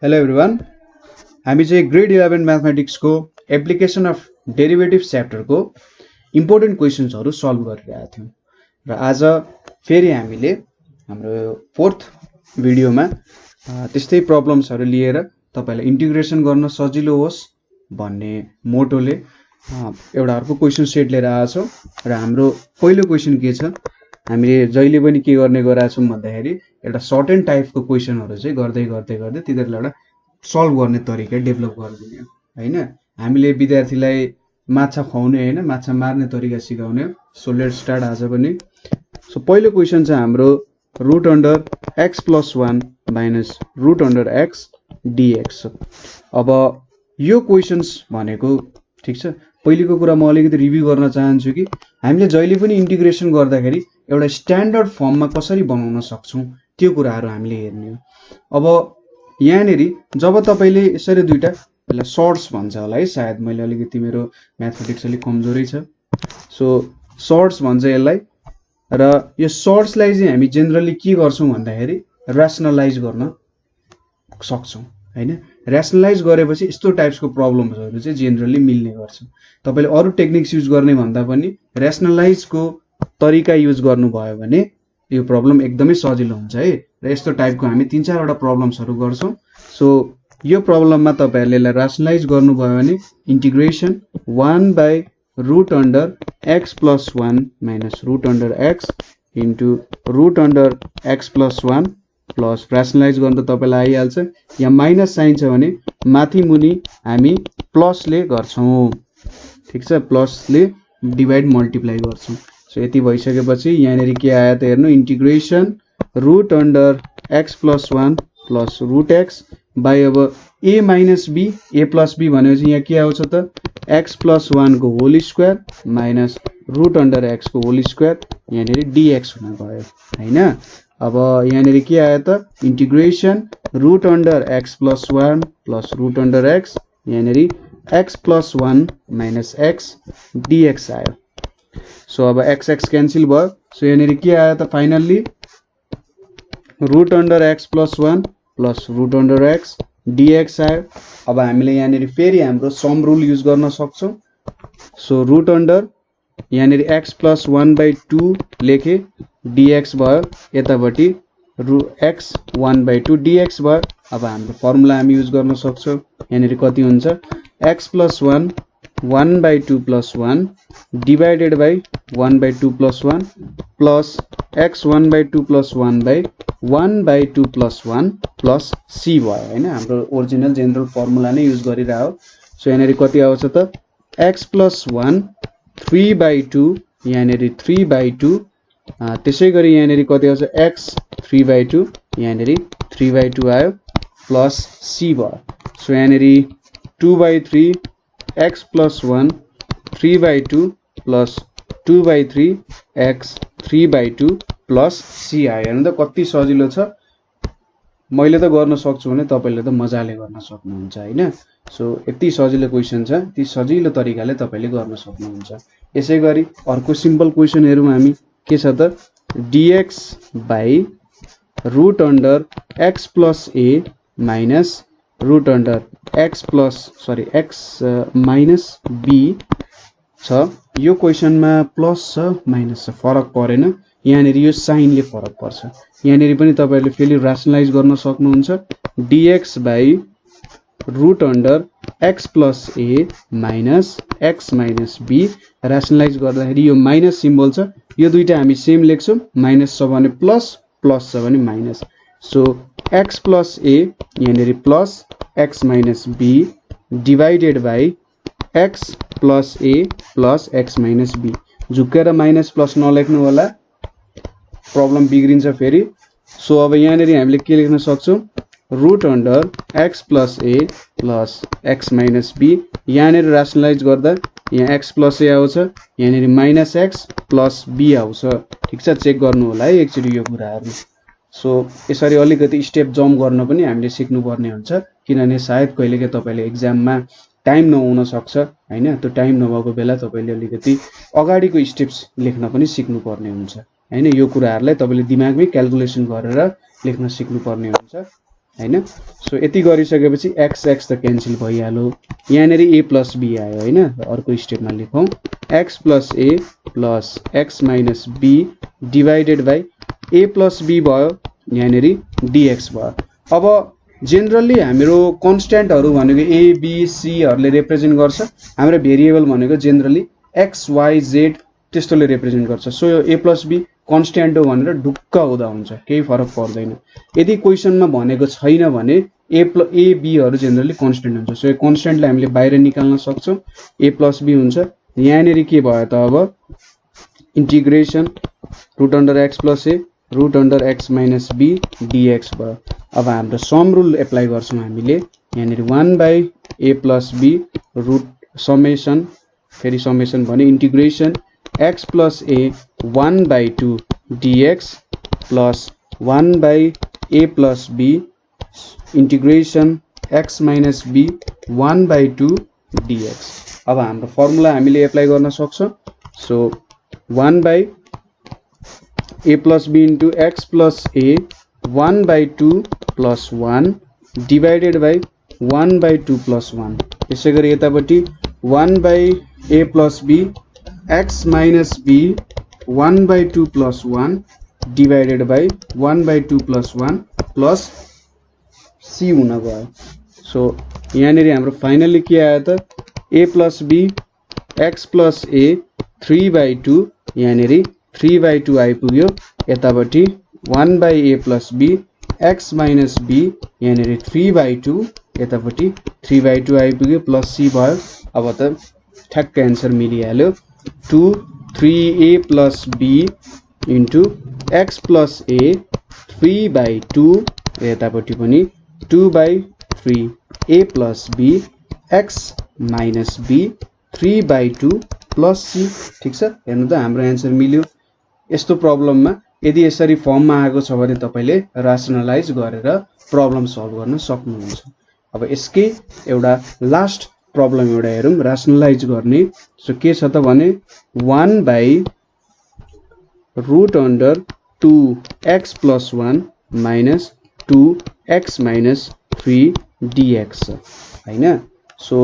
Hello everyone. हामी चाहिँ grade 11 mathematics को एप्लिकेसन अफ डेरिभेटिभ्स च्याप्टर को इम्पोर्टेन्ट क्वेशन्सहरु सल्भ गरिरहेका थियौं र आज फेरि हामीले हाम्रो फोर्थ भिडियोमा त्यस्तै प्रब्लम्सहरु लिएर तपाईलाई इन्टिग्रेसन गर्न सजिलो होस् भन्ने मोटोले एउटा अर्को क्वेशन सेट लिएर आएका छौं र हाम्रो पहिलो क्वेशन के छ हामीले जहिले पनि के गर्ने गरेका छौं भन्दाखेरि एउटा सर्ट एन्ड टाइपको क्वेशनहरु चाहिँ गर्दै तिनीहरुलाई एउटा सल्भ गर्ने तरिका डेभलप गरिदिने हो हैन। हामीले विद्यार्थीलाई माछा खुवाउने हैन माछा मार्ने तरिका सिकाउने हो। सो लेट्स स्टार्ट आज पनि। सो पहिलो क्वेशन चाहिँ हाम्रो root under x + 1 minus root under x dx। अब यो क्वेशन्स भनेको ठीक छ, पहिलेको कुरा म अलिकति रिभ्यू गर्न चाहन्छु कि हामीले जहिले पनि इन्टिग्रेसन गर्दाखेरि एउटा स्ट्यान्डर्ड फर्ममा कसरी बनाउन सक्छौं त्यो कुराहरु हामीले हेर्ने हो। अब यहाँनेरि जब तपाईले यसरी दुईटा यसलाई सर्ट्स भन्छ होला है, सायद मैले अलिकति मेरो म्याथमेटिक्स अलि कमजोरै छ। सो सर्ट्स भन्छ यसलाई र यो सर्ट्सलाई चाहिँ हामी जनरली के गर्छौं भन्दाखेरि र्यासनलाइज गर्न सक्छौं हैन। र्यासनलाइज गरेपछि यस्तो टाइप्सको प्रब्लम्सहरु चाहिँ जनरली मिल्ने गर्छ। तपाईले अरु टेक्निक्स युज गर्ने भन्दा पनि र्यासनलाइजको तरिका युज गर्नुभयो भने यो प्रब्लम एकदमै सजिलो हुन्छ है। र यस्तो टाइपको हामी 3-4 वटा प्रब्लम्सहरु गर्छौं। सो यो प्रब्लममा तपाईहरुले यसलाई र्यासनलाइज गर्नुभयो भने integration 1 by root under x + 1 minus root under x into root under x + 1 plus rationalise गर्न त तपाईलाई आइहाल्छ। यहाँ माइनस साइन छ भने माथि मुनि हामी प्लसले गर्छौं, ठीक छ, प्लसले डिभाइड मल्टिप्लाई गर्छौं। सो यति भइसकेपछि यहाँनेरि के आयो त हेर्नु, integration root under x + 1 plus root x by अब a minus b, a plus b भनेपछि यहाँ के आउँछ त x + 1 को whole square minus root under x को होल स्क्वायर यहाँनेरि dx हुन गयो हैन। अब यहाँनेरि के आयो त integration root under x + 1 plus root under x यहाँनेरि x + 1 माइनस x dx आयो। सो अब x x क्यान्सल भयो। सो यहाँनेरि के आयो त finally root under x + 1 plus root under x dx आयो। अब हामीले यहाँनेरि फेरि हाम्रो सम रुल युज गर्न सक्छौं। सो रुट अन्डर यहाँनेरि x + 1/2 लेखे dx भयो, यतापटि x 1/2 dx भयो। अब हाम्रो फर्मुला हामी युज गर्न सक्छौं। यहाँनेरि कति हुन्छ x + 1 1/2 + 1 divided by 1/2 + 1 plus x 1/2 + 1/2 + 1 plus c भयो हैन। हाम्रो ओरिजिनल जनरल फर्मुला नै युज गरिराहो। सो यहाँनेरि कति आउँछ त x + 1 3/2 यहाँनेरि 3/2 त्यसैगरी यहाँनेरि कति आउँछ x 3/2 यहाँनेरि 3/2 आयो प्लस c भयो। सो यहाँनेरि 2/3 x + 1 3/2 plus 2/3 x 3/2 plus c आयो। हेर्नु त कति सजिलो छ। मैले त गर्न सक्छु भने तपाईले त मजाले गर्न सक्नुहुन्छ हैन। सो यति सजिलो क्वेशन छ, यति सजिलो तरिकाले तपाईले गर्न सक्नुहुन्छ। यसैगरी अर्को सिम्पल क्वेशन हेरौं हामी। के छ त dx by root under x + a minus root under x minus b छ। यो क्वेशनमा प्लस छ माइनस छ फरक परेन, यहाँनेरि यो साइनले फरक पर्छ। यहाँनेरि पनि तपाईहरुले फेरि र्यासनलाइज गर्न सक्नुहुन्छ। dx by root under x + a minus x minus b rationalize गर्दाखेरि यो माइनस सिम्बल छ, यो दुईटा हामी सेम लेख्छौं। माइनस छ भने प्लस, प्लस छ भने माइनस। सो x + a यहाँनेरि plus x minus b divided by x + a plus x minus b। झुकेर माइनस प्लस नलेख्नु होला, प्रब्लम बिग्रिन्छ फेरि। सो अब यहाँनेरि हामीले के लेख्न सक्छौं root under x + a plus x minus b। यहाँनेरि र्यासनलाइज गर्दा यहाँ x + a आउँछ, यहाँनेरि माइनस x प्लस b आउँछ, ठीक छ। चेक गर्नु होला है एकचोटी यो कुराहरु। सो यसरी अलिकति स्टेप जम्प गर्न पनि हामीले सिक्नु पर्ने हुन्छ, किनभने सायद कहिलेकाहीँ तपाईले एक्जाममा टाइम नहुन सक्छ हैन। त्यो टाइम नभएको बेला तपाईले अलिकति अगाडिको स्टेप्स लेख्न पनि सिक्नु पर्ने हुन्छ हैन। यो कुराहरुलाई तपाईले दिमागमै क्याल्कुलेसन गरेर लेख्न सिक्नु पर्ने हुन्छ। हैन। सो यति गरिसकेपछि x x त क्यान्सल भइहाल्यो। यहाँनेरि a + b आयो हैन। अर्को स्टेपमा लेखौं x + a + x - b divided by a + b भयो, यहाँनेरि dx भयो। अब जेनरली हाम्रो कन्स्ट्यान्टहरु भनेको a b c हरुले रिप्रेजेन्ट गर्छ। हाम्रो भेरिएबल भनेको जेनरली x y z त्यस्तोले रिप्रेजेन्ट गर्छ। सो यो a + b कन्स्ट्यान्ट हो भनेर ढुक्क हुँदा हुन्छ, केही फरक पर्दैन। यदि क्वेशनमा भनेको छैन भने a b हरु जेनरली कन्स्ट्यान्ट हुन्छ। सो यो कन्स्ट्यान्टलाई हामीले बाहिर निकाल्न सक्छौं, a + b हुन्छ। यहाँनेरि के भयो त अब integration √x + a √x - b dx भयो। अब हाम्रो सम रुल एप्लाई गर्छौं हामीले। यहाँनेरि 1/a + b रुट समेसन, फेरि समेसन भने integration x + a 1/2 dx plus 1/a + b integration x - b 1/2 dx। अब हाम्रो फर्मुला हामीले एप्लाई गर्न सक्छौं। So 1/a + b into x + a 1/2 + 1 divided by 1/2 + 1। त्यसैगरी यतापटि 1/a + b x - b 1/2 + 1 divided by 1/2 + 1 plus c हुन गयो। सो यहाँनेरि हाम्रो फाइनली के आयो त a + b x + a 3/2, यहाँनेरि 3/2 आइपुग्यो। यतापटि 1/a + b x - b यहाँनेरि 3/2, यतापटि 3/2 आइपुग्यो प्लस c भयो। अब त ठ्याक्क आन्सर मिलिहाल्यो। 2 3a + b इन्टु x + a 3/2, यतापटि पनि 2/3 a + b x - b 3/2 plus c। ठीक छ, हेर्नु त हाम्रो आन्सर मिल्यो। यस्तो प्रब्लममा यदि यसरी फर्ममा आएको छ भने तपाईले रासनलाइज गरेर प्रब्लम सल्भ गर्न सक्नुहुन्छ। अब यसकै एउटा लास्ट प्रब्लम एउटा हेरौं रासनलाइज गर्ने। सो के छ त भने 1/√2x + 1 - 2x - 3 dx हैन। सो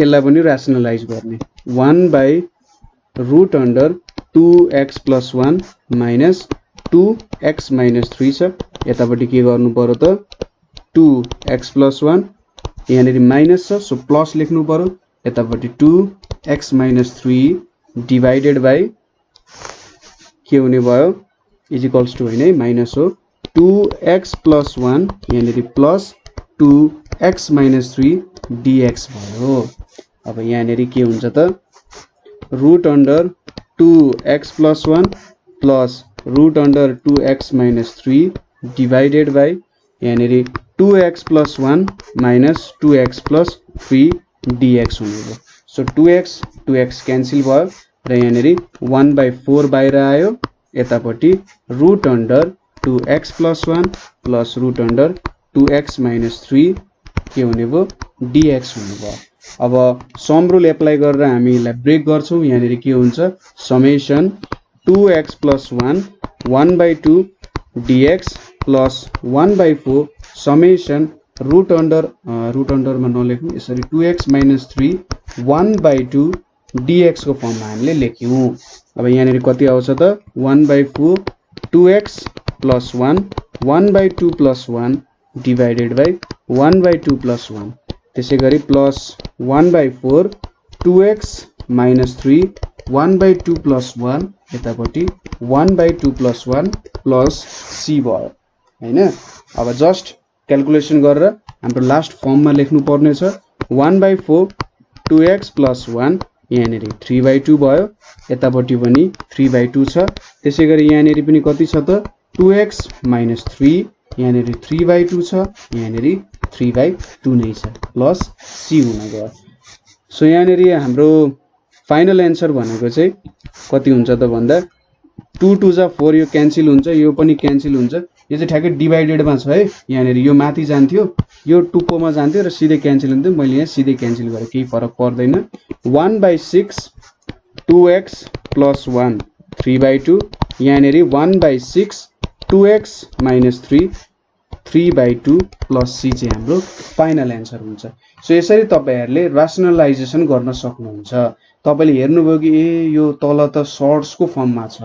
यसलाई पनि रासनलाइज गर्ने 1/√2x + 1 - 2x - 3 छ। यतापटि के गर्नु पर्यो त 2x + 1, यहाँनेरि माइनस छ सो प्लस लेख्नु पर्यो। यतापटि 2x - 3 डिवाइडेड बाइ के हुने भयो इक्वल्स टु हैन, माइनस हो 2x + 1 यहाँनेरि प्लस 2x - 3 dx भयो। अब यहाँनेरि के हुन्छ त √2x + 1 plus √2x - 3 divided by यहाँनेरि 2x + 1 माइनस 2x + 3 dx हुने भयो। सो 2x क्यान्सल भयो र यहाँनेरि 1/4 बाहिर आयो। यतापटि √2x + 1 प्लस √2x - 3 के हुने भयो dx हुने भयो। अब सम रुल एप्लाई गरेर हामी यसलाई ब्रेक गर्छौं। यहाँनेरि के हुन्छ summation 2x + 1 1/2 dx plus 1/4 summation √मा नलेखौं, यसरी 2x - 3 1/2 dx को फर्ममा हामीले लेख्यौं। अब यहाँनेरि कति आउँछ त 1/4 2x + 1 1/2 + 1 डिवाइडेड बाइ 1/2 + 1। त्यसैगरी प्लस 1/4 2x - 3 1/2 + 1 यतापटि 1/2 + 1 प्लस c भयो हैन। अब जस्ट क्याल्कुलेसन गरेर हाम्रो लास्ट फर्ममा लेख्नु पर्ने छ 1/4 2x + 1 यहाँनेरि 3/2 भयो। यतापटि पनि 3/2 छ। त्यसैगरी यहाँनेरि पनि कति छ त 2x - 3 यहाँनेरि 3/2 छ, यहाँनेरि 3/2 नै छ प्लस c हुन गयो। सो यहाँनेरि हाम्रो फाइनल एन्सर भनेको चाहिँ कति हुन्छ त भन्दा 2 2 जा 4 यो क्यान्सल हुन्छ, यो पनि क्यान्सल हुन्छ। यो चाहिँ ठ्याक्कै डिवाइडेडमा छ है। यहाँनेरि यो माथि जान्थ्यो, यो टुप्पोमा जान्थ्यो र सिधै क्यान्सल हुन्थ्यो। मैले यहाँ सिधै क्यान्सल गरे, केही फरक पर्दैन। 1/6 2x + 1 3/2 यहाँनेरि 1/6 2x - 3 3/2 प्लस सी चाहिँ हाम्रो फाइनल एन्सर हुन्छ। सो यसरी तपाईहरुले रासनलाइजेसन गर्न सक्नुहुन्छ। तपाईले हेर्नुभयो कि यो तल त सर्ट्सको फर्ममा छ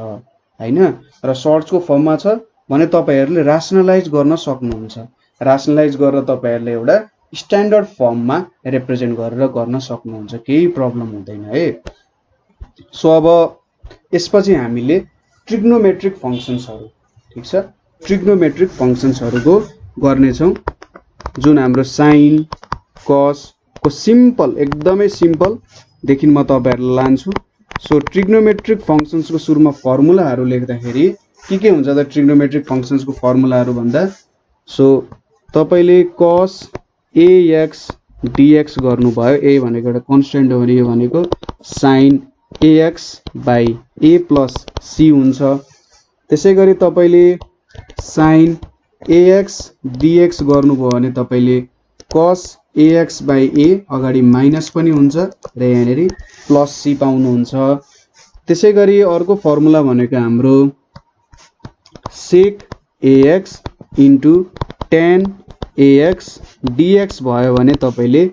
हैन र सर्ट्सको फर्ममा छ भने तपाईहरुले रासनलाइज गर्न सक्नुहुन्छ। रासनलाइज गरेर तपाईहरुले एउटा स्ट्यान्डर्ड फर्ममा रिप्रेजेन्ट गरेर गर्न सक्नुहुन्छ, केही प्रब्लम हुँदैन है। सो अब यसपछि हामीले ट्रिग्नोमेट्रिक फंक्शन्सहरु, ठीक छ, ट्रिग्नोमेट्रिक फंक्शन्सहरुको गर्ने छौं, जुन हाम्रो साइन कस को सिम्पल एकदमै सिम्पल देखि म तपाईहरुलाई लान्छु। सो ट्रिग्नोमेट्रिक फंक्शन्सको सुरुमा फर्मुलाहरु लेख्दाखेरि के हुन्छ त ट्रिग्नोमेट्रिक फंक्शन्सको फर्मुलाहरु भन्दा, सो तपाईले cos ax dx गर्नुभयो, a भनेको एउटा कन्स्टेन्ट हो भने यो भनेको sin ax by a plus c हुन्छ। त्यसैगरी तपाईले sin ax dx गर्नुभयो भने तपाईले cos ax by a अगाडि माइनस पनि हुन्छ र यहाँनेरि प्लस c पाउनुहुन्छ। त्यसैगरी अर्को फर्मुला भनेको हाम्रो sec ax into tan ax dx भयो भने तपाईले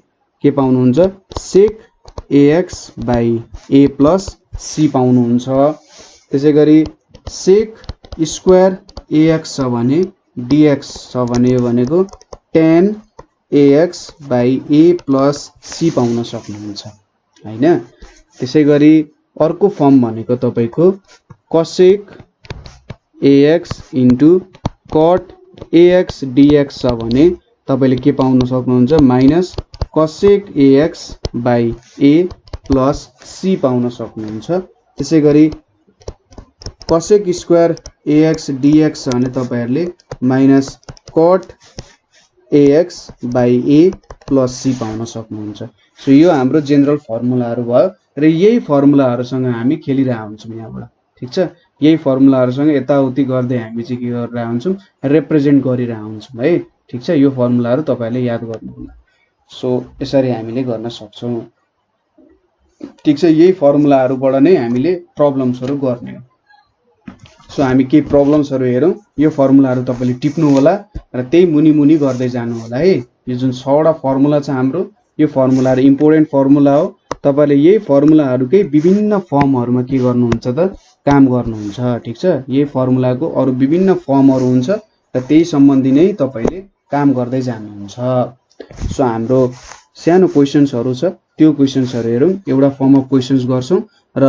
के पाउनुहुन्छ sec ax by a plus c पाउनुहुन्छ। त्यसैगरी sec स्क्वायर ax छ भने dx छ भने यो भनेको tan ax by a plus c पाउन सक्नुहुन्छ हैन। त्यसैगरी अर्को फर्म भनेको तपाईको cosec ax into cot ax dx छ भने तपाईले के पाउन सक्नुहुन्छ minus cosec ax by a plus c पाउन सक्नुहुन्छ। त्यसैगरी cosec स्क्वायर ax dx छ भने तपाईहरुले minus cot ax by a plus c पाउन सक्नुहुन्छ। सो यो हाम्रो जेनरल फर्मुलाहरु भयो र यही फर्मुलाहरुसँग हामी खेलिरहेका हुन्छौं यहाँबाट, ठीक छ। यही फर्मुलाहरुसँग यताउति गर्दै हामी चाहिँ के गरिरहेका हुन्छौं रिप्रेजेन्ट गरिरहेका हुन्छौं है, ठीक छ। यो फर्मुलाहरु तपाईहरुले याद गर्नुहोला। सो यसरी हामीले गर्न सक्छौं, ठीक छ। यही फर्मुलाहरुबाट नै हामीले प्रब्लम्सहरु गर्ने हो। सो हामी के प्रब्लम्सहरु हेरौं, यो फर्मुलाहरु तपाईले टिप्नु होला र त्यही मुनि मुनि गर्दै जानु होला है। यो जुन 6 वटा फर्मुला छ हाम्रो, यो फर्मुलाहरु इम्पोर्टेन्ट फर्मुला हो। तपाईले यही फर्मुलाहरुकै विभिन्न फर्महरुमा के गर्नुहुन्छ त काम गर्नुहुन्छ, ठीक छ। यही फर्मुलाको अरु विभिन्न फर्महरु हुन्छ र त्यही सम्बन्धी नै तपाईले काम गर्दै जानुहुन्छ। सो हाम्रो सानो क्वेशन्सहरु छ, त्यो क्वेशन्सहरु हेरौं, एउटा फर्म अफ क्वेशन्स गर्छौं र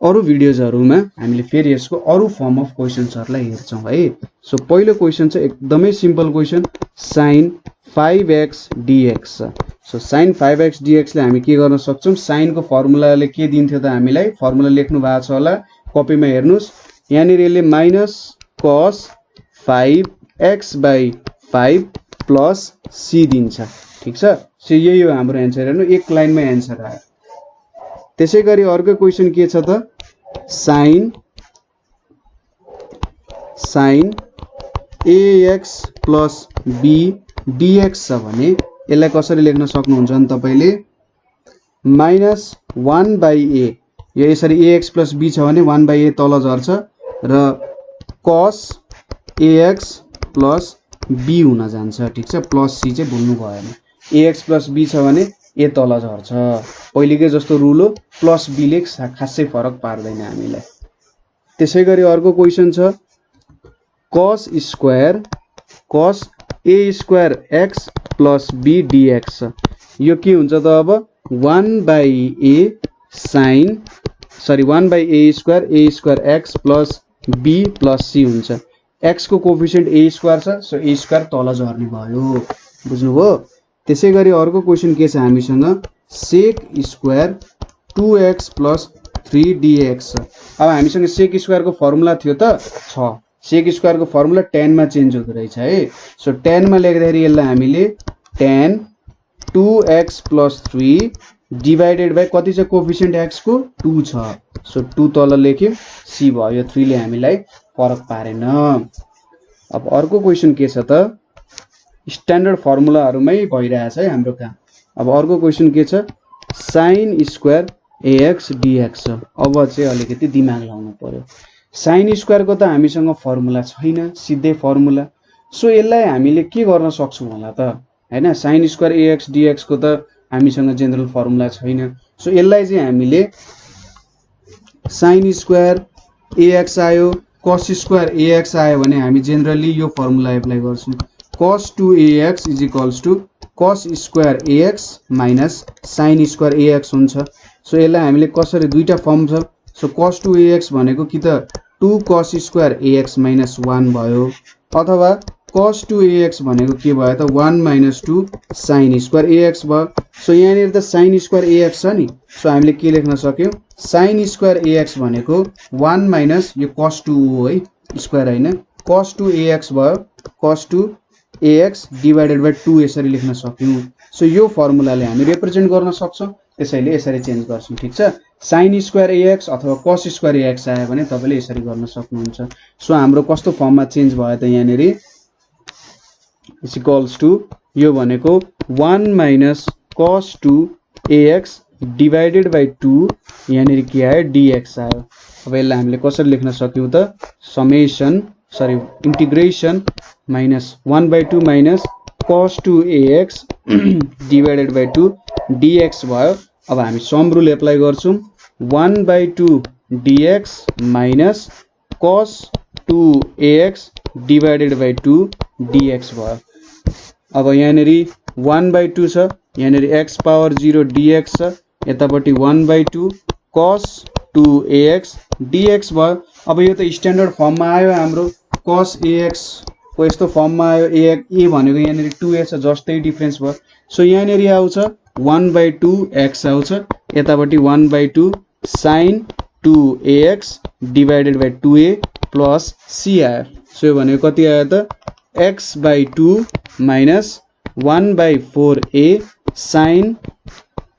अरु भिडियोजहरुमा हामीले फेरि यसको अरु फर्म अफ क्वेशन्सहरुलाई हेर्छौं है। सो पहिलो क्वेशन चाहिँ एकदमै simple question, sin 5x dx। So sin 5x dx ले हामी के गर्न सक्छौं, sin को फर्मुलाले के दिन्थ्यो त हामीलाई, फर्मुला लेख्नु भएको छ होला, कपीमा हेर्नुस्, यहाँनिर यसले minus cos 5x by 5 plus c दिन्छ, ठीक छ। सो यही हो हाम्रो एन्सर, हेर्नु एक लाइनमै एन्सर आयो। त्यसैगरी अर्को क्वेशन के छ त sin ax plus b dx छ भने यसलाई कसरी लेख्न सक्नुहुन्छ भने तपाईले माइनस 1 by a, यो यसरी ax plus b छ भने 1 by a तल झर्छ र cos ax plus b हुन जान्छ, ठीक छ। प्लस c चाहिँ भुल्नु भएन, ax plus b छ भने a तल झर्छ, पहिलेकै जस्तो रुल हो, प्लस b ले खासै फरक पार्दैन हामीलाई। त्यसैगरी अर्को क्वेशन छ cos a square x plus b dx। यो के हुन्छ त अब 1 by a square x plus b plus c हुन्छ। x को कोएफिसिएन्ट a स्क्वायर छ, सो a स्क्वायर तल झर्ने भयो, बुझ्नुभयो। त्यसैगरी अर्को क्वेशन के छ हामीसँग sec square 2x plus 3 dx। अब हामीसँग sec स्क्वायर को फर्मुला थियो त छ, sec स्क्वायर को फर्मुला tan मा चेन्ज हुँदै रहेछ है। सो tan मा लेख्दाखेरि यसलाई हामीले tan 2x plus 3 divided by कति छ कोएफिसिएन्ट x को 2 छ, सो 2 तल लेख्यौं, c भयो, 3 ले हामीलाई फरक पारेन। अब अर्को क्वेशन के छ त स्ट्यान्डर्ड फर्मुलाहरुमै भइरहेछ है हाम्रो काम। अब अर्को क्वेशन के छ sin स्क्वायर ax dx। अब चाहिँ अलिकति दिमाग लाउनु पर्यो। sin स्क्वायर को त हामीसँग फर्मुला छैन, सिधै फर्मुला, सो यसलाई हामीले के गर्न सक्छौं होला त हैन sin स्क्वायर ax dx को त हामीसँग जेनरल फर्मुला छैन सो यसलाई चाहिँ हामीले sin स्क्वायर ax आयो cos स्क्वायर ax आयो भने हामी जेनरली यो फर्मुला एप्लाई गर्छौं cos 2ax cos square ax minus sin square ax हुन्छ सो यसलाई हामीले कसरी दुईटा फर्म छ सो cos 2ax भनेको कि त 2 cos स्क्वायर ax minus 1 भयो अथवा cos 2ax भनेको के भयो त 1 minus 2 sin स्क्वायर ax भयो सो यहाँनिर त sin स्क्वायर ax छ नि सो हामीले के लेख्न सक्यौ sin स्क्वायर ax भनेको 1 minus यो cos 2 हो है स्क्वायर हैन cos 2ax भयो cos 2ax divided by 2 यसरी लेख्न सक्यौ सो यो फर्मुलाले हामी रिप्रेजेन्ट गर्न सक्छौं त्यसैले यसरी चेन्ज गर्छौं ठीक छ sin स्क्वायर ax अथवा cos स्क्वायर ax आयो भने तपाईले यसरी गर्न सक्नुहुन्छ सो हाम्रो कस्तो फर्ममा चेन्ज भयो त यहाँनेरि is equals to यो भनेको 1 minus cos 2ax divided by 2 यहाँनेरि के आयो dx आयो अब यसलाई हामीले कसरी लेख्न सक्यौ त summation integration minus 1 by 2 minus cos 2ax divided by 2 dx भयो अब हामी सम रुल एप्लाई गर्छौं 1 by 2 dx minus cos 2ax divided by 2 dx भयो अब यहाँनेरि 1 by 2 छ यहाँनेरि x पावर 0 dx छ यतापटि 1 by 2 cos 2ax dx भयो अब यो त स्ट्यान्डर्ड फर्ममा आयो हाम्रो cos ax को यस्तो फर्ममा आयो a भनेको यहाँनेरि 2a छ जस्तै डिफरेन्स भयो सो यहाँनेरि आउँछ 1 by 2 x आउँछ यतापटि 1 by 2 sin 2ax divided by 2a plus c आयो सो यो भनेको कति आयो त x by 2 minus 1 by 4a sin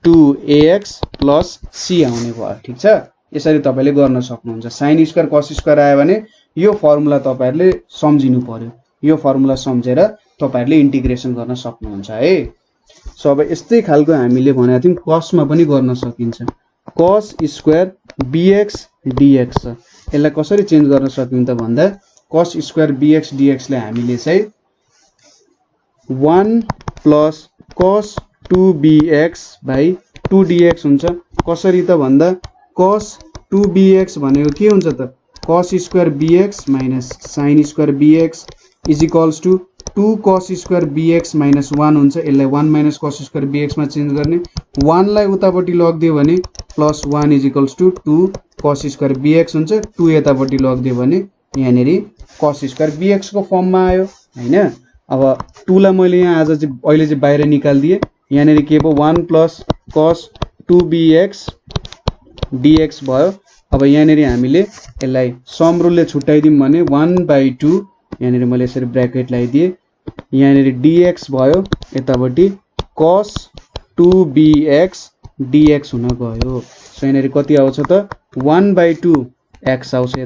2ax plus c आउने भयो ठीक छ यसरी तपाईले गर्न सक्नुहुन्छ sin स्क्वायर cos स्क्वायर आयो भने यो फर्मुला तपाईहरुले सम्झिनु पर्यो यो फर्मुला सम्झेर तपाईहरुले इन्टिग्रेसन गर्न सक्नुहुन्छ है सो अब यस्तै खालको हामीले भनेको थियौं cos मा पनि गर्न सकिन्छ cos स्क्वायर bx dx यसलाई कसरी चेन्ज गर्न सकिन्छ त भन्दा cos स्क्वायर bx dx लाई हामीले चाहिँ 1 plus cos 2bx by 2dx हुन्छ कसरी त भन्दा cos 2bx भनेको के हुन्छ त cos square bx minus sin square bx is equals to 2 cos square bx minus 1 हुन्छ यसलाई 1 minus cos स्क्वायर bx मा चेन्ज गर्ने 1 लाई उतापटि लग्दियो भने plus 1 is equals to 2 cos square bx हुन्छ 2 यतापटि लग्दियो भने यहाँनेरि cos स्क्वायर bx को फर्ममा आयो हैन अब 2 लाई मैले यहाँ आज चाहिँ अहिले चाहिँ बाहिर निकाल्दिए यहाँनेरि के भयो 1 plus cos 2bx dx भयो अब यहाँनेरि हामीले यसलाई सम रुलले छुट्याइदियौं भने 1 by 2 यहाँनेरि मैले यसरी ब्र्याकेट लगाइदिए यहाँनेरि dx भयो यतापटि cos 2bx dx हुन गयो सो यहाँनेरि कति आउँछ त 1 by 2 x आउँछ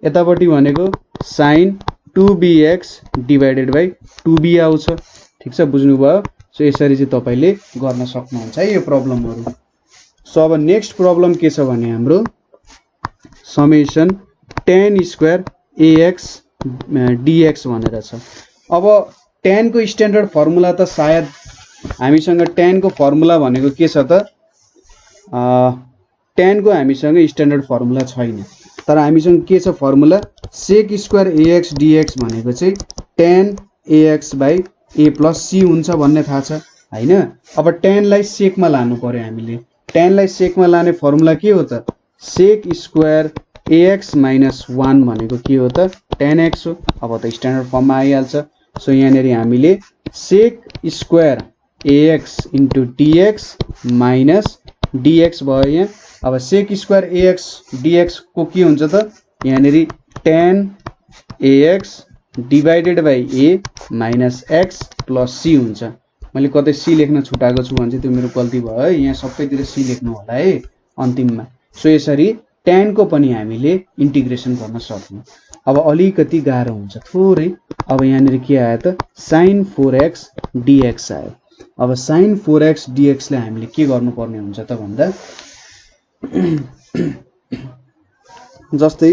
यतापटि भनेको sin 2bx divided by 2b आउँछ ठीक छ बुझ्नु भयो सो यसरी चाहिँ तपाईले गर्न सक्नुहुन्छ है यो प्रब्लमहरु सो अब नेक्स्ट प्रब्लम के छ भने हाम्रो summation tan square ax dx भनेर छ अब tan को स्ट्यान्डर्ड फर्मुला त सायद हामीसँग tan को फर्मुला भनेको के छ त tan को हामीसँग स्ट्यान्डर्ड फर्मुला छैन तर हामीसँग के छ formula sec square ax dx भनेको चाहिँ tan ax by a plus c हुन्छ भन्ने थाहा छ हैन अब tan लाई sec मा लानु पर्यो हामीले tan लाई sec मा लाने फर्मुला के हो त sec स्क्वायर ax minus 1 भनेको के हो त tan x हो अब त स्ट्यान्डर्ड फर्ममा आइहाल्छ सो यहाँनेरि हामीले sec square ax into dx minus dx भयो यहाँ अब sec स्क्वायर ax dx को के हुन्छ त यहाँनेरि tan ax divided by a minus x plus c हुन्छ मैले कतै c लेख्न छुटाएको छु भने चाहिँ त्यो मेरो गल्ती भयो है यहाँ सबैतिर c लेख्नु होला है अन्तिममा सो यसरी tan को पनि हामीले इन्टिग्रेसन गर्न सक्छौं अब अलिकति गाह्रो हुन्छ थोरै अब यहाँनेरि के आयो त sin 4x dx आयो अब sin 4x dx लाई हामीले के गर्नुपर्ने हुन्छ त भन्दा जस्तै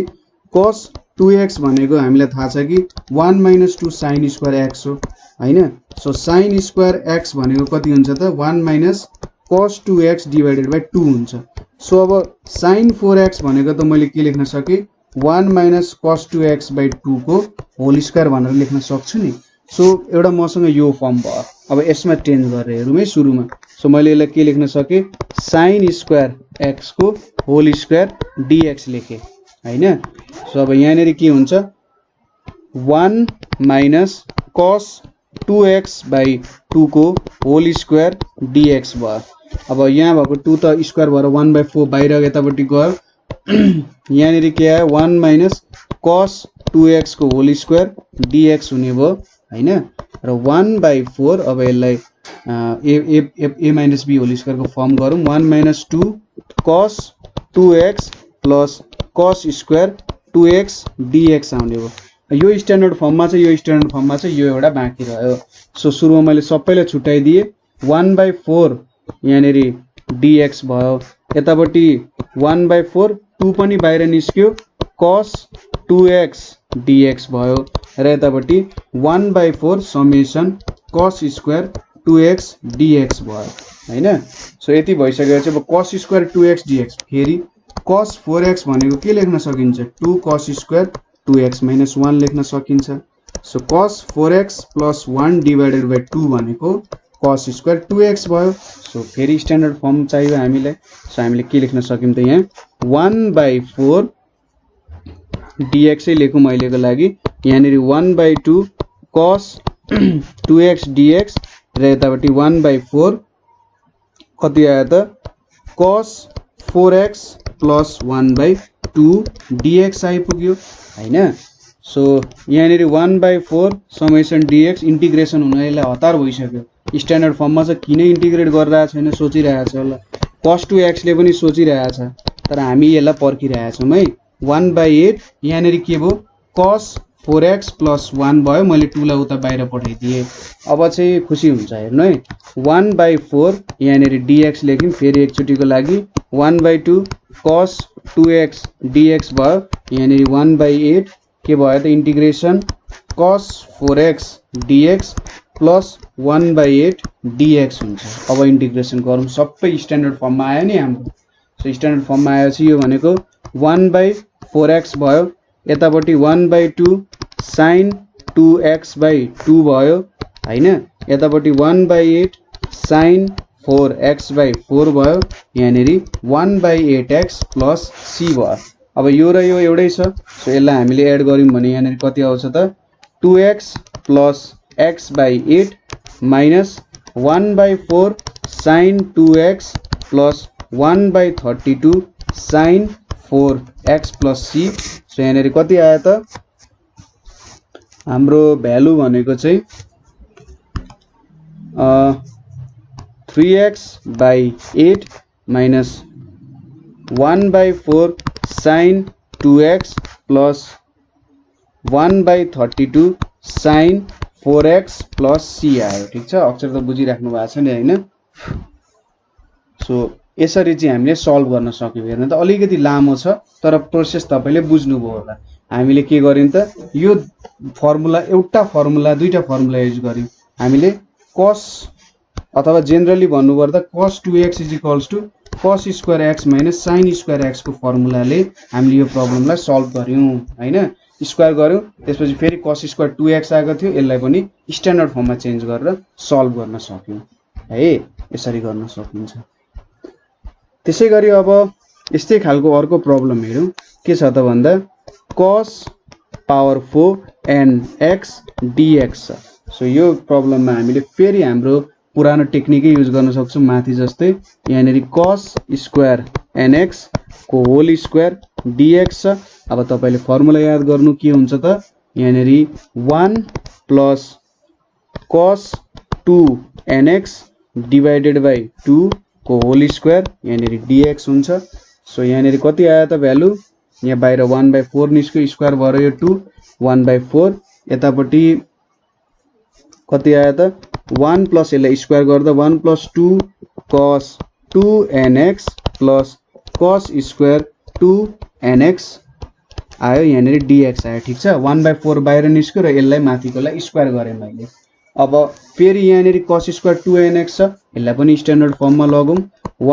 cos 2x भनेको हामीलाई थाहा छ कि 1 - 2 sin स्क्वायर x हो हैन। सो sin स्क्वायर x भनेको कति हुन्छ त 1 - cos 2x डिवाइडेड बाइ 2 हुन्छ। सो अब sin 4x भनेको त मैले के लेख्न सके 1 - cos 2x बाइ 2 को होल स्क्वायर भनेर लेख्न सक्छु नि। सो एउटा मसँग यो फर्म भयो। अब यसमा चेन्ज गरेर हेरौँ है सुरुमा। सो मैले यसलाई के लेख्न सके sin स्क्वायर x को होल स्क्वायर dx लेखे हैन। सो अब यहाँनेर के हुन्छ 1 - cos 2x बाइ 2 को होल स्क्वायर dx भयो। अब यहाँ भएको 2 त स्क्वायर भएर 1/4 बाहिर यतापट्टि गयो। यहाँनेर के आयो 1 - cos 2x को होल स्क्वायर dx हुने भयो हैन। र 1/4 अब यसलाई a - b होल स्क्वायर को फर्म गरौँ 1 - 2 cos 2x plus cos square 2x dx आउने भयो। यो स्ट्यान्डर्ड फर्ममा छ, यो स्ट्यान्डर्ड फर्ममा छ, यो एउटा बाँकी रह्यो। सो सुरुमा मैले सबैलाई छुट्याइदिए 1/4 यहाँनेर dx भयो। यतापट्टि 1/4 2 पनि बाहिर निस्क्यो cos 2x dx भयो र यतापट्टि 1/4 summation cos square 2x dx भयो हैन। सो यति भइसकेपछि अब cos स्क्वायर 2x dx फेरि cos 4x भनेको के लेख्न सकिन्छ 2 cos स्क्वायर 2x - 1 लेख्न सकिन्छ। So cos 4x + 1 divided by 2 भनेको cos स्क्वायर 2x भयो। सो फेरि स्ट्यान्डर्ड फर्म चाहियो हामीलाई। सो हामीले के लेख्न सक्यौं त यहाँ 1/4 dx नै लेखौँ अहिलेको लागि। यहाँनेर 1/2 cos 2x dx र यतापट्टि 1/4 कति आयो त cos 4x + 1/2 dx आइपुग्यो हैन। सो यहाँनेर 1/4 समेसन dx इन्टिग्रेसन हुन यसलाई हतार भइसक्यो। स्ट्यान्डर्ड फर्ममा छ किन इन्टिग्रेट गरिरहेको छैन सोचिरहेको छ होला। cos 2x ले पनि सोचिरहेको छ तर हामी यसलाई पर्खिरहेका छौं है। 1/8 यहाँनेर के भयो cos 4x + 1 भयो। मैले 2 लाई उता बाहिर पठाइदिए। अब चाहिँ खुसी हुन्छ हेर्नु है 1/4 यहाँनेर dx लेख्यौं फेरि एकचोटिको लागि 1/2 cos 2x dx भयो। यहाँनेर 1/8 के भयो त integration cos 4x dx plus 1/8 dx हुन्छ। अब इन्टिग्रेसन गरौँ सबै स्ट्यान्डर्ड फर्ममा आयो नि हाम्रो। सो स्ट्यान्डर्ड फर्ममा आएपछि यो भनेको 1/4x भयो। यतापट्टि 1/2 sin 2x/2 भयो हैन। यतापट्टि 1/8 sin 4x/4 भयो। यहाँनेर 1/8x + c भयो। अब यो र यो एउटै छ। सो यसलाई हामीले एड गर्यौं भने यहाँनेर कति आउँछ त 2x + x/8 minus 1/4 sin 2x + 1/32 sin 4x + c। So यहाँनेर कति आयो त हाम्रो भ्यालु भनेको चाहिँ 3x/8 minus 1/4 sin 2x + 1/32 sin 4x + c आयो। ठीक छ, अक्षर त बुझिराख्नु भएको छ नि हैन। सो यसरी चाहिँ हामीले सल्भ गर्न सक्यौं। हेर्नु त अलिकति लामो छ तर प्रोसेस तपाईले बुझ्नुभयो होला। हामीले के गर्यौं त यो फर्मुला एउटा फर्मुला दुईटा फर्मुला युज गर्यौं हामीले। cos अथवा जेनरली भन्नुपर्दा cos 2x = cos square x - sin square x को फर्मुलाले हामीले यो प्रब्लमलाई सल्भ गर्यौं हैन। स्क्वायर गर्यौं त्यसपछि फेरि cos स्क्वायर 2x आएको थियो यसलाई पनि स्ट्यान्डर्ड फर्ममा चेन्ज गरेर सल्भ गर्न सक्यौं है। यसरी गर्न सकिन्छ। त्यसैगरी अब यस्तै खालको अर्को प्रब्लम हेरौं। के छ त भन्दा cos पावर 4 nx dx छ। सो यो प्रब्लममा हामीले फेरि हाम्रो पुरानो टेक्निकै युज गर्न सक्छौं माथि जस्तै। यहाँनेर cos स्क्वायर nx को होल स्क्वायर dx छ। अब तपाईले फर्मुला याद गर्नु के हुन्छ त यहाँनेर 1 + cos 2 nx डिवाइडेड बाइ 2 को होल स्क्वायर यहाँनेर dx हुन्छ। सो यहाँनेर कति आयो त भ्यालु यहाँ बाहिर 1/4 निस्क्यो स्क्वायर भएर यो 2 1/4 यतापट्टि कति आयो त 1 प्लस यसलाई स्क्वायर गर्दा 1 + 2 cos 2 nx + cos square 2 nx आयो यहाँनिर dx आयो ठीक छ 1/4 बाहिर निस्क्यो र यसलाई माथिकोलाई स्क्वायर गरे मैले अब फेरि यहाँनिर cos स्क्वायर 2nx छ यसलाई पनि स्ट्यान्डर्ड फर्ममा लगौं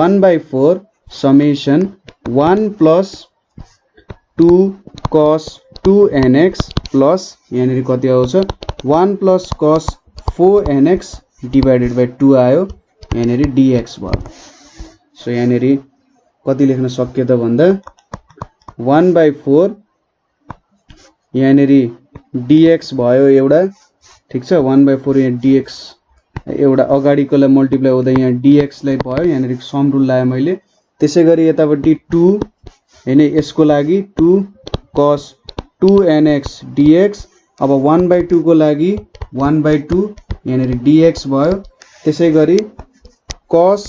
1/4 समेसन 1 + 2 cos 2nx प्लस यहाँनिर कति आउँछ 1 + cos 4nx डिवाइडेड बाइ 2 आयो यहाँनिर dx भयो सो यहाँनिर कति लेख्न सक्यो त भन्दा 1/4 यहाँनिर dx भयो एउटा ठीक छ 1/4 यहाँ dx एउटा अगाडिकोलाई मल्टिप्लाई हुँदा यहाँ dx लाई भयो यहाँनिर सम रुल लाए मैले त्यसैगरी यतापट्टि 2 हैन यसको लागि 2 cos 2nx dx अब 1/2 को लागि 1/2 यहाँनिर dx भयो त्यसैगरी cos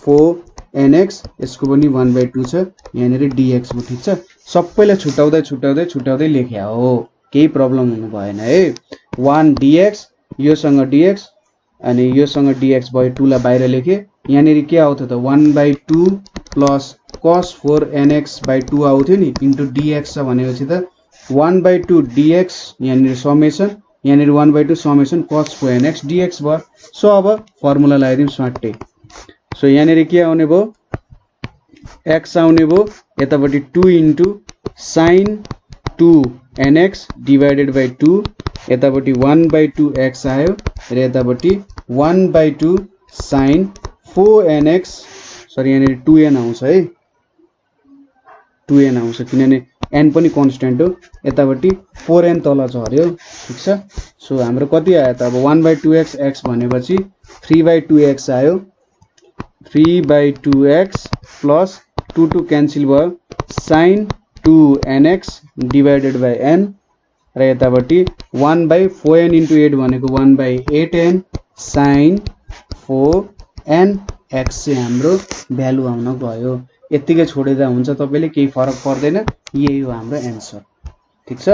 4nx यसको पनि 1/2 छ यहाँनिर dx भयो ठीक छ सबैलाई छुटाउँदै लेख्या हो केही प्रब्लम हुनु भएन है 1 dx योसँग dx अनि योसँग dx भयो 2 लाई बाहिर लेखे यहाँनिर के आउँथ्यो त 1/2 प्लस cos 4nx/2 आउँथ्यो नि इन्टु dx छ भनेपछि त 1/2 dx यहाँनिर समेसन यहाँनिर 1/2 समेसन cos 4nx dx भयो सो अब फर्मुला लगाइदिउँ स्वाट्टै सो यहाँनिर के आउने भयो x आउने भयो यतापट्टि 2 into sin 2nx divided by 2 यतापट्टि 1/2 x आयो र यतापट्टि 1/2 sin 4nx सरी यहाँनिर 2n आउँछ है 2n आउँछ किनभने n पनि कन्स्ट्यान्ट हो यतापट्टि 4n तल झर्यो ठीक छ सो हाम्रो कति आयो त अब 1/2x x भनेपछि 3/2x आयो 3/2x प्लस 2 क्यान्सल भयो sin 2nx divided by n र यतापट्टि 1/4n इन्टु 8 भनेको 1/8n sin 4n x चाहिँ हाम्रो भ्यालु आउन गयो यतिकै छोडेदा हुन्छ तपाईले केही फरक पर्दैन यही हो हाम्रो एन्सर ठीक छ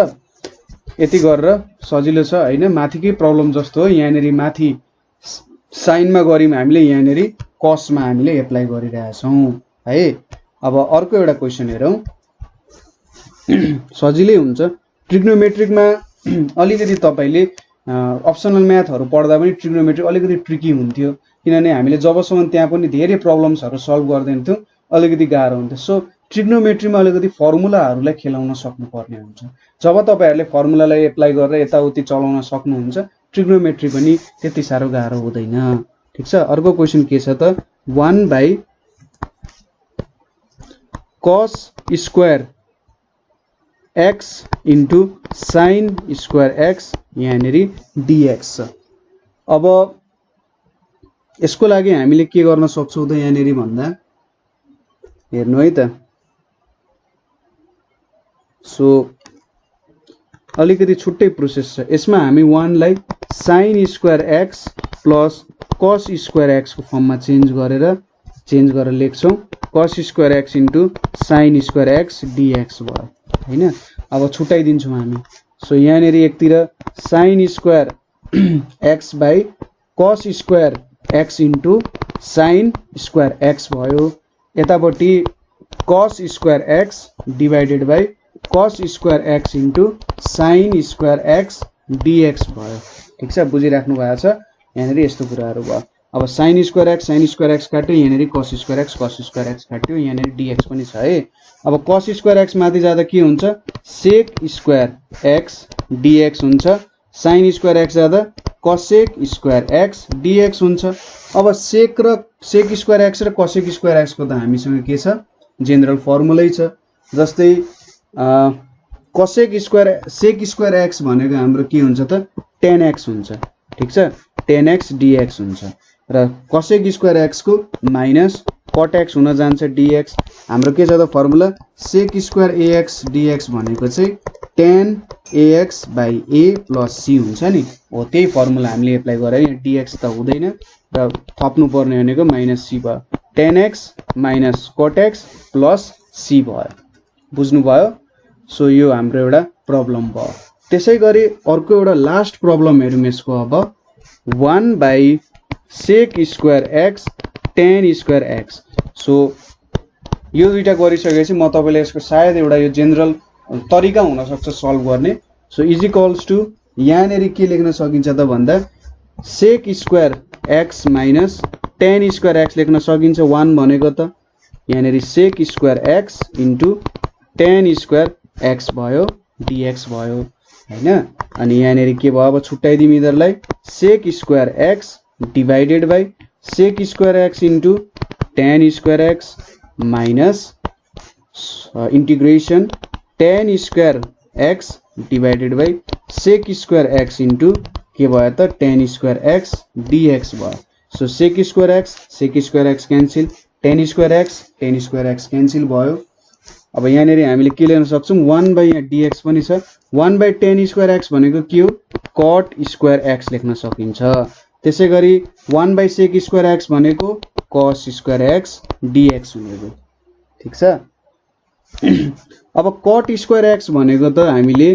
यति गरेर सजिलो छ हैन माथिकै प्रब्लम जस्तो हो यहाँनेरि माथि साइनमा गरिम हामीले यहाँनेरि कसमा हामीले एप्लाई गरिरहेछौं है अब अर्को एउटा क्वेशन हेरौं सजिलै हुन्छ ट्रिग्नोमेट्रिकमा अलिकति तपाईले अप्सनल म्याथहरु पढ्दा पनि ट्रिग्नोमेट्री अलिकति ट्रिकी हुन्थ्यो किनभने हामीले जबसम्म त्यहाँ पनि धेरै प्रब्लम्सहरु सल्भ गर्दैनथ्यौं अलिकति गाह्रो हुन्थ्यो सो ट्रिग्नोमेट्रीमा अलिकति फर्मुलाहरुलाई खेलाउन सक्नुपर्ने हुन्छ जब तपाईहरुले फर्मुलालाई एप्लाई गरेर यताउति चलाउन सक्नुहुन्छ ट्रिग्नोमेट्री पनि त्यति साह्रो गाह्रो हुँदैन ठीक छ अर्को क्वेशन के छ त 1 cos square x into sin square x यहाँनेरि dx छ अब यसको लागि हामीले के गर्न सक्छौं त यहाँनेरि भन्दा हेर्नु है त सो अलिकति छुट्टै प्रोसेस छ यसमा हामी 1 लाई sin square x plus cos square x को फर्ममा चेन्ज गरेर लेख्छौं cos square x into sin square x dx भयो हैन अब छुटाइदिन्छौं हामी सो यहाँनेरि एकतिर sin square x by cos square x into sin square x भयो यतापट्टि cos square x divided by cos square x into sin square x dx भयो ठीक छ बुझिराख्नु भएको छ यहाँनेरि यस्तो कुराहरु भयो अब sin स्क्वायर x काट्यो यहाँनेरि cos स्क्वायर x काट्यो यहाँनेरि dx पनि छ है अब cos स्क्वायर x माथि जाँदा के हुन्छ sec स्क्वायर x dx हुन्छ sin स्क्वायर x जाँदा cosec स्क्वायर x dx हुन्छ अब sec स्क्वायर x र cosec स्क्वायर x को त हामीसँग के छ जेनरल फर्मुलै छ जस्तै sec स्क्वायर x भनेको हाम्रो के हुन्छ त 10x हुन्छ ठीक छ 10x dx हुन्छ र cosec स्क्वायर x को माइनस cot x हुन जान्छ dx हाम्रो के छ त formula sec square ax dx भनेको चाहिँ tan ax by a plus c हुन्छ नि हो त्यही फर्मुला हामीले एप्लाई गरे यहाँ dx त हुँदैन र थप्नु पर्ने भनेको माइनस c भयो tan x minus cot x plus c भयो बुझ्नु भयो सो यो हाम्रो एउटा प्रब्लम भयो त्यसैगरी अर्को एउटा लास्ट प्रब्लम हेरौँ यसको अब 1 by sec square x tan square x so यो दुईटा गरिसकेपछि म तपाईलाई यसको सायद एउटा यो जेनरल तरिका हुन सक्छ सल्भ गर्ने। सो इज इक्वल्स टु यहाँनेरि के लेख्न सकिन्छ त भन्दा sec square x minus ten square x लेख्न सकिन्छ। 1 भनेको त यहाँनेरि sec square x into ten square x भयो डिएक्स भयो हैन। अनि यहाँनेरि के भयो अब छुट्याइदिउँ यिनीहरूलाई sec square x divided by sec square x into ten square x minus integration ten square x divided by sec square x into के भयो त टेन स्क्वायर एक्स डीएक्स भयो। So sec square x cancel ten square x cancel भयो। अब यहाँनेरि हामीले के लेख्न सक्छौं 1 बाई यहाँ डीएक्स पनि छ 1 बाई टेन स्क्वायर एक्स भनेको के हो कट स्क्वायर एक्स लेख्न सकिन्छ। त्यसैगरी 1 बाई सेक स्क्वायर एक्स भनेको कस स्क्वायर एक्स डीएक्स हुनेको ठीक छ। अब कट स्क्वायर एक्स भनेको त हामीले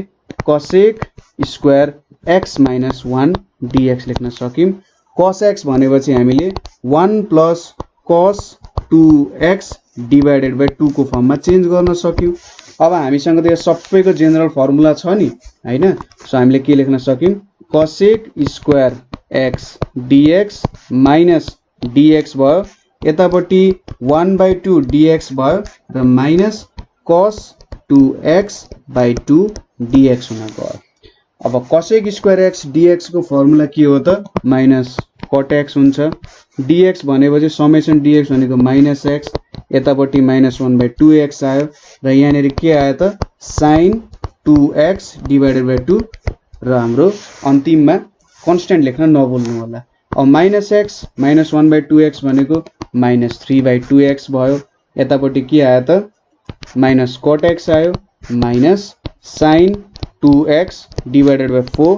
cosec square x minus 1 dx लेख्न सक्यौं। कस एक्स भनेपछि हामीले 1 plus cos 2x divided by 2 को फर्ममा चेन्ज गर्न सक्यौं। अब हामीसँग त यो सबैको जेनरल फर्मुला छ नि हैन। सो हामीले के लेख्न सक्यौं cosec square x dx minus dx भयो यतापट्टि 1 बाई 2 डीएक्स भयो र minus cos 2x by 2 dx हुन गयो। अब cosec स्क्वायर x dx को फर्मुला के हो त माइनस cot x हुन्छ। dx भनेपछि समेसन dx भनेको माइनस x यतापट्टि माइनस 1 बाई 2x आयो र यहाँनेरि के आयो त sin 2x डिवाइडेड बाई 2 र हाम्रो अन्तिममा कन्स्टेन्ट लेख्न नभुल्नु होला। अब minus x minus 1 by 2x भनेको माइनस 3 बाई 2x भयो यतापट्टि के आयो त माइनस cot x आयो minus sin 2x divided by 4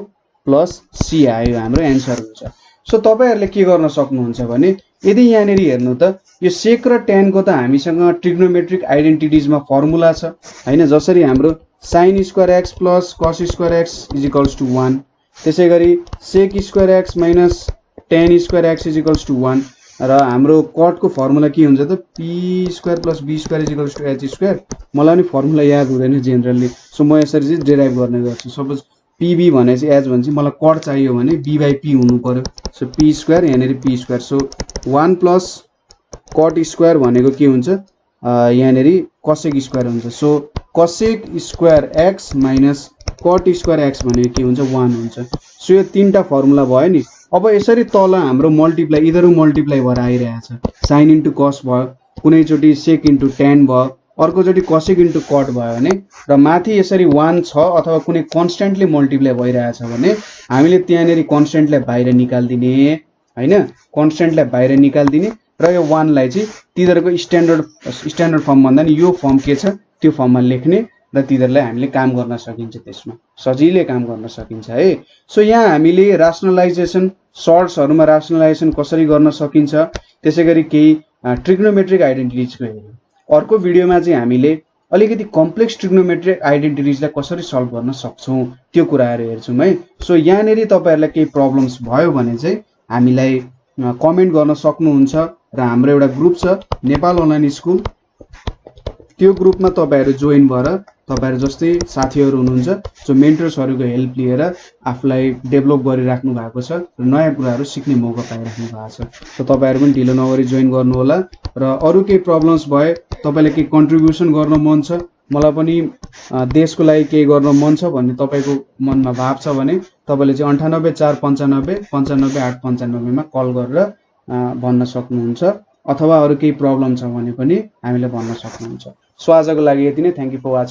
plus c आयो हाम्रो एन्सर हुन्छ। सो तपाईहरुले के गर्न सक्नुहुन्छ भने यदि यहाँनेरि हेर्नु त यो सेक र tan को त हामीसँग ट्रिग्नोमेट्रिक आइडेन्टिटीजमा फर्मुला छ हैन। जसरी हाम्रो sin square x plus cos square x is equals to 1 त्यसैगरी sec square x minus tan square x is equals to 1 र हाम्रो कट को फर्मुला के हुन्छ त p square plus b square is equals to h square. मलाई नि formula याद हुँदैन जेनरली सो म यसरी चाहिँ डेराइभ गर्ने गर्छु। सपोज pb भनेपछि h भनेपछि मलाई कट चाहियो भने b बाइ p हुनु पर्यो। सो p स्क्वायर यहाँनेरि p square so 1 plus cut square भनेको के हुन्छ यहाँनेरि कसेक स्क्वायर हुन्छ। So cosec square x minus cut square x भनेको के हुन्छ 1 हुन्छ। सो यो तीनटा फर्मुला भयो नि। अब यसरी तल हाम्रो मल्टिप्लाई इधर मल्टिप्लाई भएर आइरहेछ साइन इन्टु कस भयो कुनैचोटि सेक इन्टु टेन भयो अर्कोचोटि कसेक इन्टु कट भयो भने र माथि यसरी 1 छ अथवा कुनै कन्स्टेन्टले मल्टिप्लाई भइरहेछ भने हामीले त्यहाँनेरि कन्स्टेन्टलाई बाहिर निकाल्दिने हैन। कन्स्टेन्टलाई बाहिर निकाल्दिने र यो 1 लाई चाहिँ तिनीहरुको स्ट्यान्डर्ड फर्म भन्दा नि यो फर्म के छ त्यो फर्ममा लेख्ने र तिनीहरुलाई हामीले काम गर्न सकिन्छ त्यसमा सजिलै काम गर्न सकिन्छ है। सो यहाँ हामीले राशनलाइजेसन सर्ट्सहरुमा राशनलाइजेसन कसरी गर्न सकिन्छ त्यसैगरी केही ट्रिग्नोमेट्रिक आइडेन्टिटीजको हेर्यौं। अर्को भिडियोमा चाहिँ हामीले अलिकति कम्प्लेक्स ट्रिग्नोमेट्रिक आइडेन्टिटीजलाई कसरी सल्भ गर्न सक्छौं त्यो कुराहरु हेर्छौं है। सो यहाँनेरि तपाईहरुलाई केही प्रब्लम्स भयो भने चाहिँ हामीलाई कमेन्ट गर्न सक्नुहुन्छ र हाम्रो एउटा ग्रुप छ नेपाल अनलाइन स्कुल त्यो ग्रुपमा तपाईहरु जोइन भएर तपाईहरु जस्तै साथीहरु हुनुहुन्छ जो मेन्टर्सहरुको हेल्प लिएर आफुलाई डेभलप गरिराख्नु भएको छ र नयाँ कुराहरु सिक्ने मौका पाइराख्नु भएको छ। सो तपाईहरु पनि ढिलो नगरी जोइन गर्नु होला र अरु केही प्रब्लम्स भए तपाईले केही कन्ट्रिब्युसन गर्न मन छ मलाई पनि देशको लागि केही गर्न मन छ भन्ने तपाईको मनमा भाव छ भने तपाईले चाहिँ 98 495 95 895 मा कल गरेर भन्न सक्नुहुन्छ अथवा अरु केही प्रब्लम छ भने पनि हामीले भन्न सक्नुहुन्छ। सो आजको लागि यति नै। Thank you for watching.